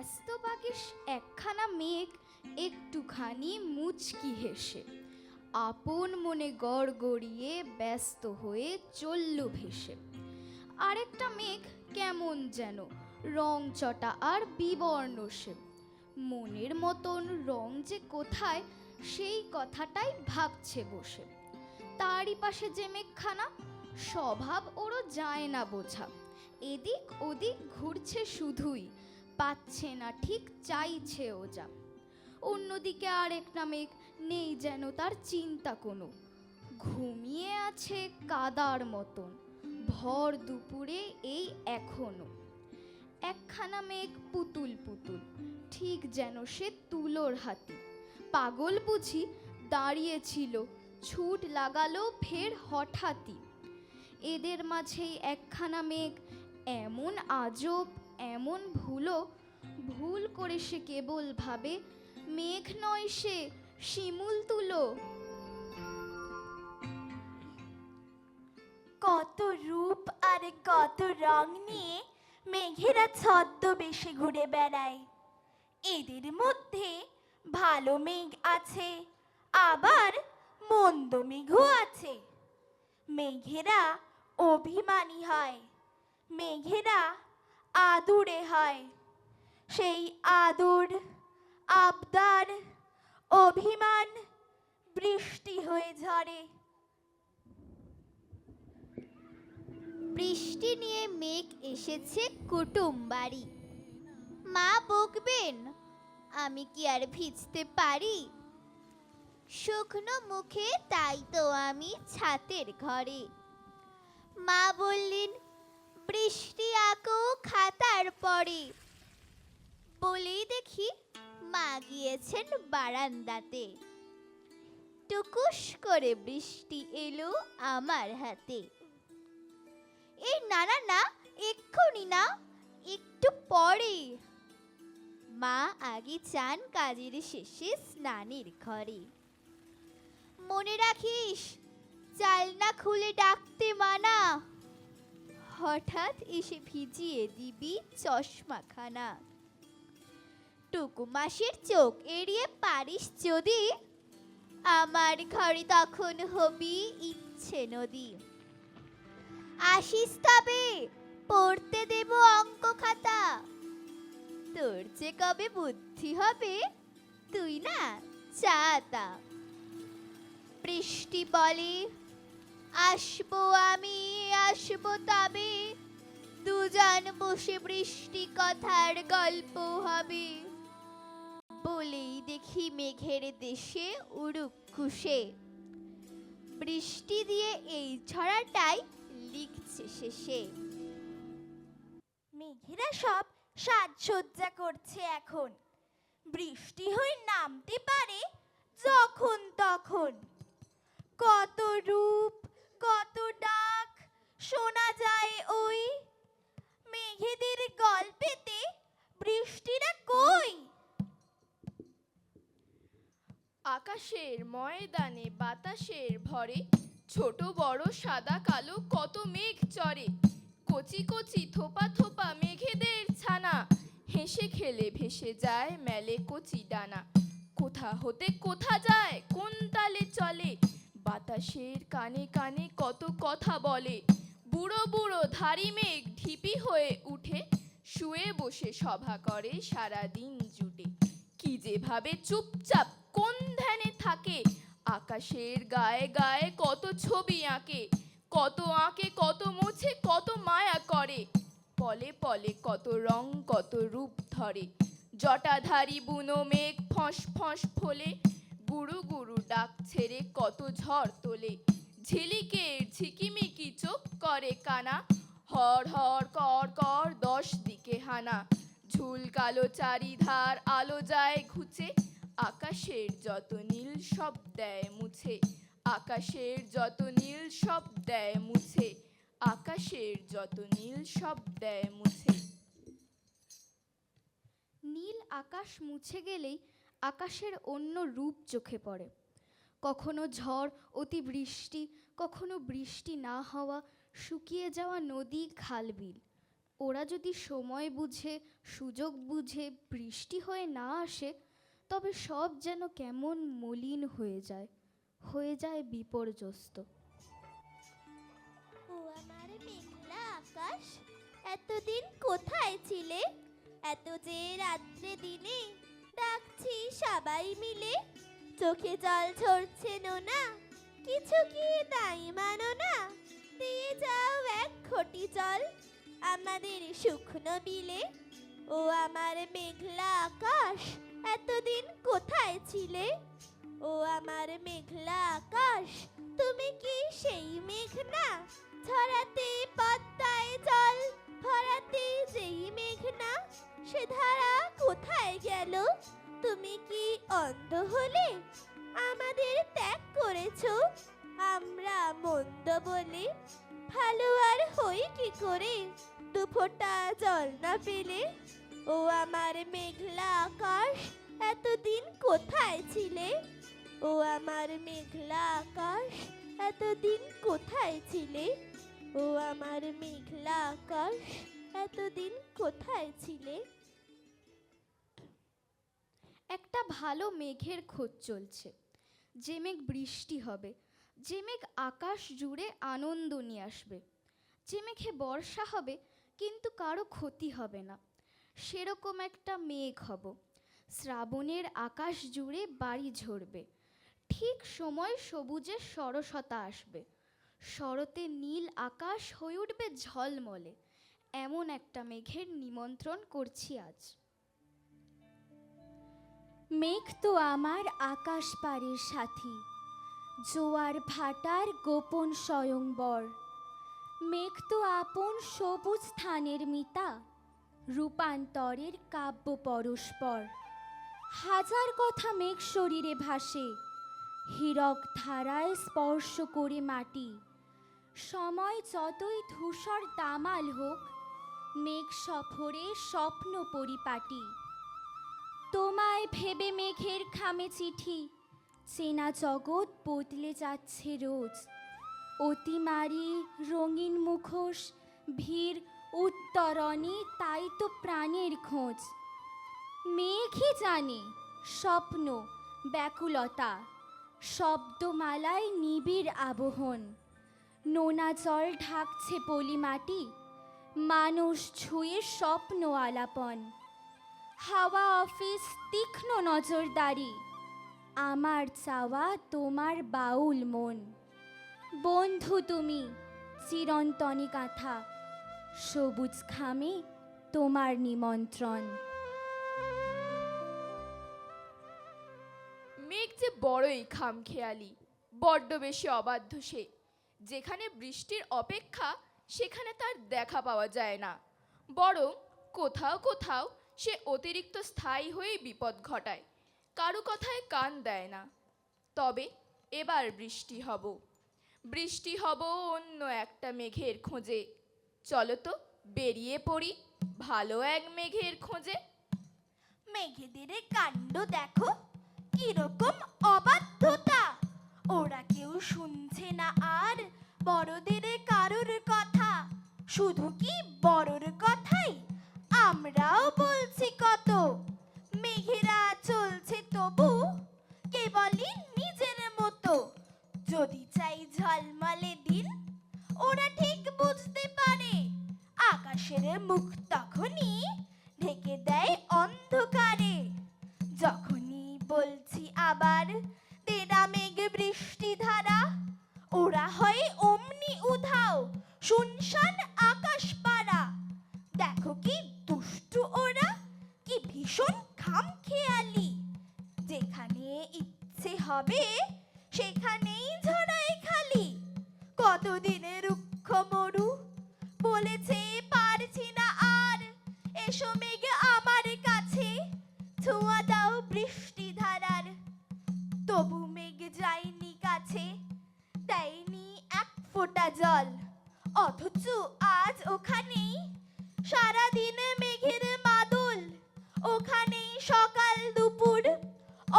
ব্যস্ত বাগিস একখানা মেঘ একটুখানি মুচকি হেসে আপন মনে গড়গড়িয়ে ব্যস্ত হয়ে চলল ভেসে। আরেকটা মেঘ কেমন যেন রং চটা আর বিবর্ণ সে, মনের মতন রং যে কোথায় সেই কথাটাই ভাবছে বসে। তারই পাশে যে মেঘখানা, স্বভাব ওরও যায় না বোঝা, এদিক ওদিক ঘুরছে শুধুই, পাচ্ছে না ঠিক চাইছে ও যা। অন্যদিকে আরেকটা মেঘ নেই যেন তার চিন্তা কোনো, ঘুমিয়ে আছে কাদার মতন ভর দুপুরে এই এখনো। একখানা মেঘ পুতুল পুতুল, ঠিক যেন সে তুলোর হাতি, পাগল বুঝি দাঁড়িয়েছিল, ছুট লাগালো ফের হঠাৎই। এদের মাঝেই একখানা মেঘ এমন আজব এমন ভুল করে সে কেবল ভাবে মেঘ নয় সে শিমুল তুলো। কত রূপ আর কত রং নিয়ে মেঘেরা ছদ্মবেশে ঘুরে বেড়ায়। এদের মধ্যে ভালো মেঘ আছে, আবার মন্দ মেঘও আছে। মেঘেরা অভিমানী হয়, মেঘেরা আদুরে হয়। সেই আদর আবদার অভিমান বৃষ্টি হয়ে ঝরে। বৃষ্টি নিয়ে মেঘ এসেছে কুটুম বাড়ি। মা বকবেন, আমি কি আর ভিজতে পারি? শুকনো মুখে তাই তো আমি ছাতের ঘরে। মা বললেন, বৃষ্টি আঁকো খাতার পরে। বলেই দেখি মা গিয়েছেন বারান্দাতে। টুকুস করে বৃষ্টি এলো আমার হাতে। এই না না না, এক্ষুনি না, একটু পরে। মা আগে চান কাজের শেষে স্নানের ঘরে। মনে রাখিস, চাল না খুলে ডাকতে মানা, হঠাৎ এসে ভিজিয়ে দিবি চশমাখানা। টুকু মাসির চোখ এড়িয়ে পারিস যদি, আমার ঘরে তখন হবি ইচ্ছে নদী। আসিস তবে, পড়তে দেব অঙ্ক খাতা। তোর যে কবে বুদ্ধি হবে, তুই না চাতা। বৃষ্টি বলে, আসবো আমি আসবো তবে, দুজন বসে বৃষ্টি কথার গল্প হবে। বলেই দেখি মেঘের দেশে উড়ুক খুশে, বৃষ্টি দিয়ে এই ছড়াটাই লিখছে শেষে। মেঘেরা সব সাজসজ্জা করছে এখন, বৃষ্টি হয়ে নামতে পারে যখন তখন। কত রূপ কত ডাক শোনা যায় ওই, মেঘেদের গল্পেতে বৃষ্টিরা কই? আকাশের ময়দানে বাতাসের ভরে, ছোট বড় সাদা কালো কত মেঘ চড়ে। কচি কচি থোপা থোপা মেঘেদের ছানা, হেসে খেলে ভেসে যায় মেলে কচি ডানা। কোথা হতে কোথা যায় কোন তালে চলে, বাতাসের কানে কানে কত কথা বলে। বুড়ো বুড়ো ধারি মেঘ ঢিপি হয়ে উঠে, শুয়ে বসে সভা করে সারাদিন জুটে। কি যেভাবে চুপচাপ কোন ধ্যানে থাকে, আকাশের গায়ে গায়ে কত ছবি আঁকে। কত আঁকে কত মোছে কত মায়া করে, পলে পলে কত রং কত রূপ ধরে। জটাধারী বুনো মেঘ ফস ফস ফোলে, গুরু গুরু ডাক ছেড়ে কত ঝড় তোলে। ঝিলিকের ঝিকিমিকি চোখ করে কানা, হর হর কর কর 10 দিকে হানা। ঝুল কালো চারিধার আলো যায় ঘুচে, আকাশের যত নীল সব দেয় মুছে। আকাশের যত নীল সব দেয় মুছে, আকাশের যত নীল সব দেয় মুছে। নীল আকাশ মুছে গেলেই আকাশের অন্য রূপ চোখে পড়ে। কখনো ঝড় অতিবৃষ্টি, কখনো বৃষ্টি না হওয়া, শুকিয়ে যাওয়া নদী খালবিল। ওরা যদি সময় বুঝে সুযোগ বুঝে বৃষ্টি হয়ে না আসে, তবে সব যেন কেমন মলিন হয়ে যায় বিপর্যস্ত। ও আমার মেঘলা আকাশ, এতদিন কোথায় ছিলে? এত যে রাত্রে দিনে ডাকছি সবাই মিলে, চোখে জল ঝরছে না, কিছু কি তাই মানো না? দিয়ে যাও এক ঘটি জল আমাদের শুকনো বিলে। ও আমার মেঘলা আকাশ, এতদিন কোথায় ছিলে? ও আমার মেঘলা আকাশ, তুমি কি সেই মেঘ না? ছড়াতে পদ্মায় জল ভরাতে যেই মেঘ না, সে ধারা কোথায় গেল? তুমি কি অন্ধ হলে? আমাদের ত্যাগ করেছো আমরা মন্দ বলে, ভালো আর হই কি করে দুফোঁটা জল না পেলে? ও আমার মেঘলা আকাশ, এতদিন কোথায় ছিলে? ও আমার মেঘলা আকাশ, এতদিন কোথায় ছিলে? ও আমার মেঘলা আকাশ, এতদিন কোথায় ছিলে? একটা ভালো মেঘের খোঁজ চলছে, যে মেঘ বৃষ্টি হবে, যে মেঘ আকাশ জুড়ে আনন্দ নিয়ে আসবে, যে মেঘে বর্ষা হবে কিন্তু কারো ক্ষতি হবে না, সেরকম একটা মেঘ হব। শ্রাবণের আকাশ জুড়ে বাড়ি ঝরবে, ঠিক সময় সবুজের সরসতা আসবে, শরতে নীল আকাশ হয়ে উঠবে ঝলমলে। এমন একটা মেঘের নিমন্ত্রণ করছি আজ। মেঘ তো আমার আকাশ পারের সাথী, জোয়ার ভাটার গোপন স্বয়ংবর। মেঘ তো আপন সবুজ স্থানের মিতা, রূপান্তরের কাব্য পরস্পর। হাজার কথা মেঘ শরীরে ভাসে, হীরক ধারায় স্পর্শ করে মাটি। সময় যতই ধূসর দামাল হোক, মেঘ সফরে স্বপ্ন পরিপাটি। তোমায় ভেবে মেঘের খামে চিঠি, চেনা জগৎ বদলে যাচ্ছে রোজ। অতিমারি রঙিন মুখোশ ভিড় উত্তরণে, তাই তো প্রাণের খোঁজ। মেঘই জানে স্বপ্ন ব্যাকুলতা, শব্দমালায় নিবিড় আবহন। নোনা জল ঢাকছে পলি মাটি, মানুষ ছুঁয়ে স্বপ্ন আলাপন। হাওয়া অফিস তীক্ষ্ণ নজরদারি, আমার চাওয়া তোমার বাউল মন। বন্ধু তুমি চিরন্তনী কাঁথা, সবুজ খামে তোমার নিমন্ত্রণ। মেঘ যে বড়ই খামখেয়ালি, বড্ড বেশি অবাধ্য সে। যেখানে বৃষ্টির অপেক্ষা সেখানে তার দেখা পাওয়া যায় না, বরং কোথাও কোথাও সে অতিরিক্ত স্থায়ী হয়ে বিপদ ঘটায়, কারো কথায় কান দেয় না। তবে এবার বৃষ্টি হব অন্য একটা মেঘের খোঁজে। চলো তো বেরিয়ে পড়ি ভালো এক মেঘের খোঁজে। মেঘেদের কাণ্ড দেখো, কিরকম অবাধ্যতা! ওরা কেউ শুনছে না আর বড়দের কারোর কথা। শুধু কি বড়র কথাই, আমরাও বলছি কত। মেঘেরা চলছে তবু কেবলই নিজের মতো। যদি চাই ঝলমলে দিন, ওরা ঠিক বুঝতে পারে আকাশের মুখ তখনই ঢেকে দেয় অন্ধকারে। যখনই বলছি আবার তেরা মেঘ বৃষ্টি ধারা, ওরা হয় অমনি উধাও শুনশান আকাশ পারা। দেখো কি দুষ্টু ওরা, কি ভীষণ খামখেয়ালি। যেখানে ইচ্ছে হবে সেখানেই ঝরায় খালি। কতদিনে রুক্ষ মরু বলেছে পারছি না আর, এসো মেঘ আমার কাছে ছোঁয়া দাও বৃষ্টি ধারার। তবু মেঘ যায়নি কাছে, দেয়নি এক ফোঁটা জল। অথচ আজ ওখানেই সারাদিন মেঘের মাদল। ওখানেই সকাল দুপুর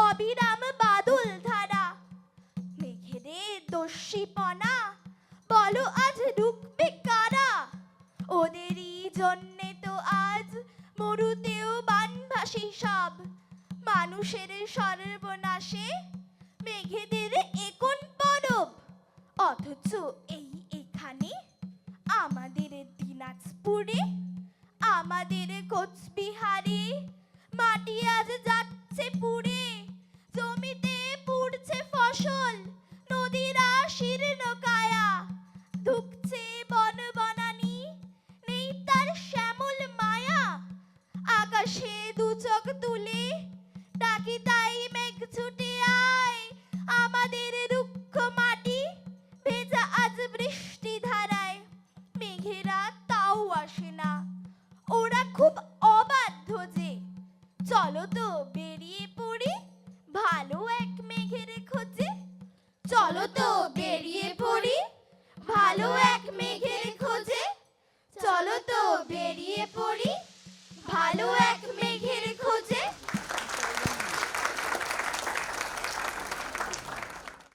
অবিরাম বাদল ধারা। মেঘেরে দস্যিপনা বলো আজ রুখবে কারা? ওদেরই জন্য মরুতেও বানভাসী সব, মানুষের সর্বনাশে মেঘেদের একন পরব। অথচ এখানে আমাদের দিনাজপুরে, আমাদের কোচবিহারে মাটি আজ যাচ্ছে পুড়ে, জমিতে পুড়ছে ফসল, নদীরা শীর্ণ কায়া, ধুকছে